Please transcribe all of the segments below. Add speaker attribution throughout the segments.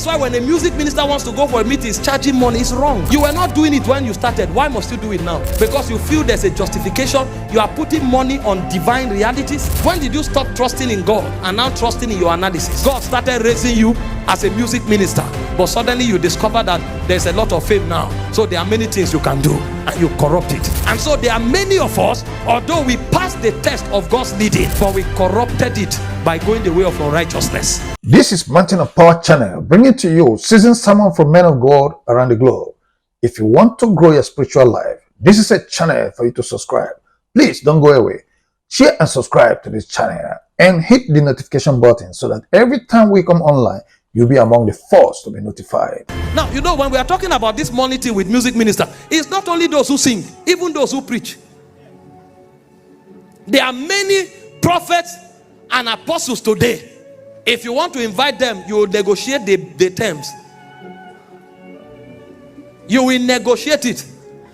Speaker 1: That's why when a music minister wants to go for a meeting, he's charging money. It's wrong. You were not doing it when you started. Why must you do it now? Because you feel there's a justification. You are putting money on divine realities. When did you stop trusting in God and now trusting in your analysis? God started raising you as a music minister, but suddenly you discover that there's a lot of fame now. So there are many things you can do, and you corrupt it. And so there are many of us, although we passed the test of God's leading, but we corrupted it by going the way of unrighteousness.
Speaker 2: This is Mountain of Power channel, bringing to you seasoned sermon from men of God around the globe. If you want to grow your spiritual life, this is a channel for you to subscribe. Please don't go away. Share and subscribe to this channel and hit the notification button so that every time we come online, you'll be among the first to be notified.
Speaker 1: Now, you know, when we are talking about this money thing with music minister, it's not only those who sing, even those who preach. There are many prophets and apostles today. If you want to invite them, you will negotiate the terms. You will negotiate it.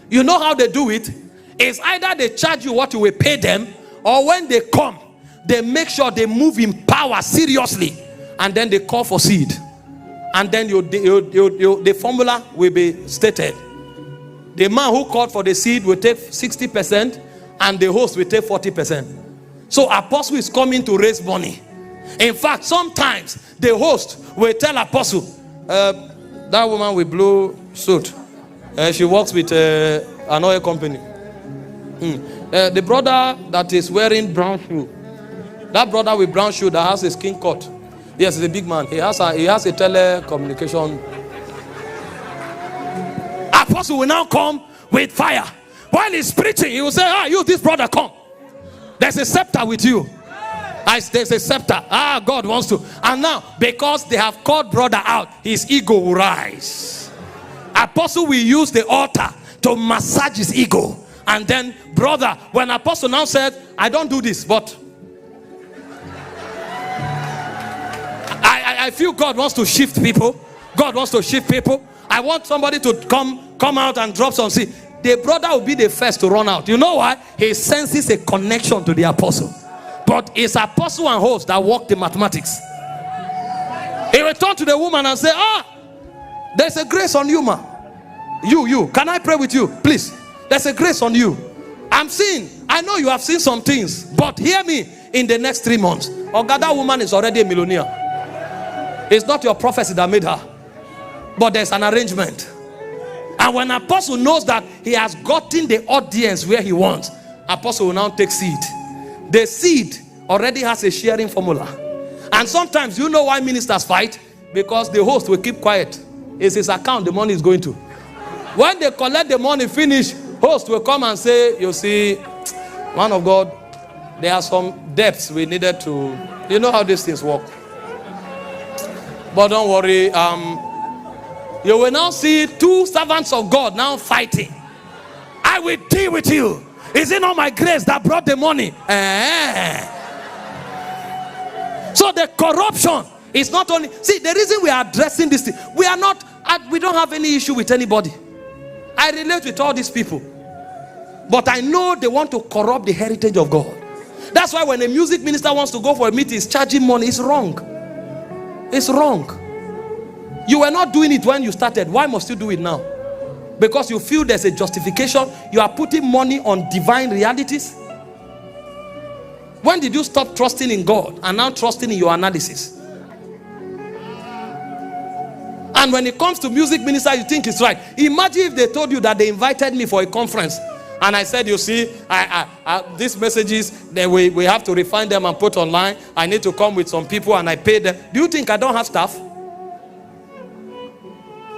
Speaker 1: You know how they do it? It's either they charge you what you will pay them, or when they come, they make sure they move in power seriously, and then they call for seed. And then the formula will be stated. The man who called for the seed will take 60%, and the host will take 40%. So apostle is coming to raise money. In fact, sometimes the host will tell apostle, that woman with blue suit, she works with an oil company. The brother that is wearing brown shoe, that brother with brown shoe that has a skin cut, yes, he's a big man. He has a telecommunication. Apostle will now come with fire. While he's preaching, he will say, you, this brother, come. There's a scepter with you. There's a scepter. God wants to. And now, because they have called brother out, his ego will rise. Apostle will use the altar to massage his ego. And then, brother, when apostle now said, I don't do this, but I feel God wants to shift people. God wants to shift people. I want somebody to come out and drop some seed. The brother will be the first to run out. You know why? He senses a connection to the apostle. But it's apostle and host that work the mathematics. He will turn to the woman and say, there's a grace on you, ma. You. Can I pray with you? Please. There's a grace on you. I know you have seen some things, but hear me, in the next 3 months. Oh God, that woman is already a millionaire. It's not your prophecy that made her, but there's an arrangement. And when apostle knows that he has gotten the audience where he wants, apostle will now take seed. The seed already has a sharing formula. And sometimes, you know why ministers fight? Because the host will keep quiet. It's his account the money is going to. When they collect the money, finish, host will come and say, you see, man of God, there are some debts we needed to, you know how these things work. But don't worry, you will now see 2 servants of God now fighting. I will deal with you. Is it not my grace that brought the money? So the corruption is not only, see, the reason we are addressing this thing, we don't have any issue with anybody. I relate with all these people, but I know they want to corrupt the heritage of God. That's why when a music minister wants to go for a meeting, he's charging money. It's wrong. It's wrong. You were not doing it when you started. Why must you do it now? Because you feel there's a justification. You are putting money on divine realities. When did you stop trusting in God and now trusting in your analysis? And when it comes to music minister, you think it's right. Imagine if they told you that they invited me for a conference and I said, you see, these messages, we have to refine them and put online. I need to come with some people and I pay them. Do you think I don't have staff?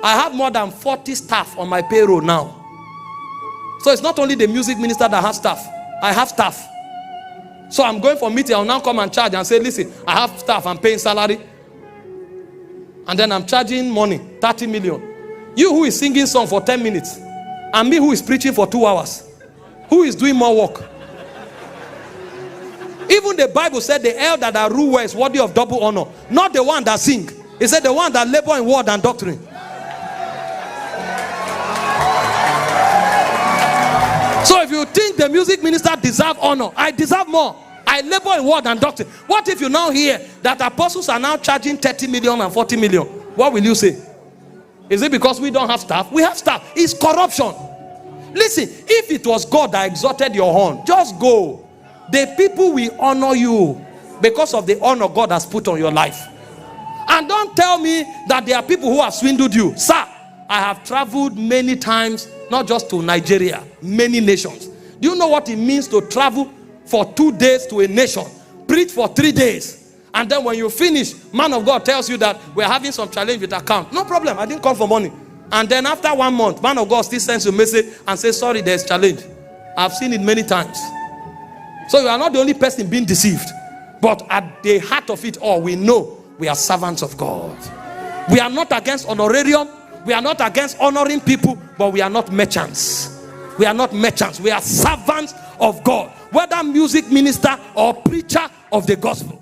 Speaker 1: I have more than 40 staff on my payroll now. So it's not only the music minister that has staff. I have staff. So I'm going for a meeting. I'll now come and charge and say, listen, I have staff. I'm paying salary. And then I'm charging money, 30 million. You who is singing song for 10 minutes. And me who is preaching for 2 hours. Who is doing more work? Even the Bible said the elder that rule is worthy of double honor. Not the one that sing. It said the one that labor in word and doctrine. So if you think the music minister deserve honor, I deserve more. I labor in word and doctrine. What if you now hear that apostles are now charging 30 million and 40 million? What will you say? Is it because we don't have staff? We have staff. It's corruption. Listen, if it was God that exalted your horn, just go. The people will honor you because of the honor God has put on your life. And don't tell me that there are people who have swindled you. Sir, I have traveled many times, not just to Nigeria, many nations. Do you know what it means to travel for 2 days to a nation, preach for 3 days, and then when you finish, man of God tells you that we're having some challenge with account? No problem, I didn't come for money. And then after 1 month, man of God still sends you a message and says, sorry, there's challenge. I've seen it many times. So you are not the only person being deceived. But at the heart of it all, we know we are servants of God. We are not against honorarium. We are not against honoring people, but we are not merchants. We are not merchants. We are servants of God. Whether music minister or preacher of the gospel.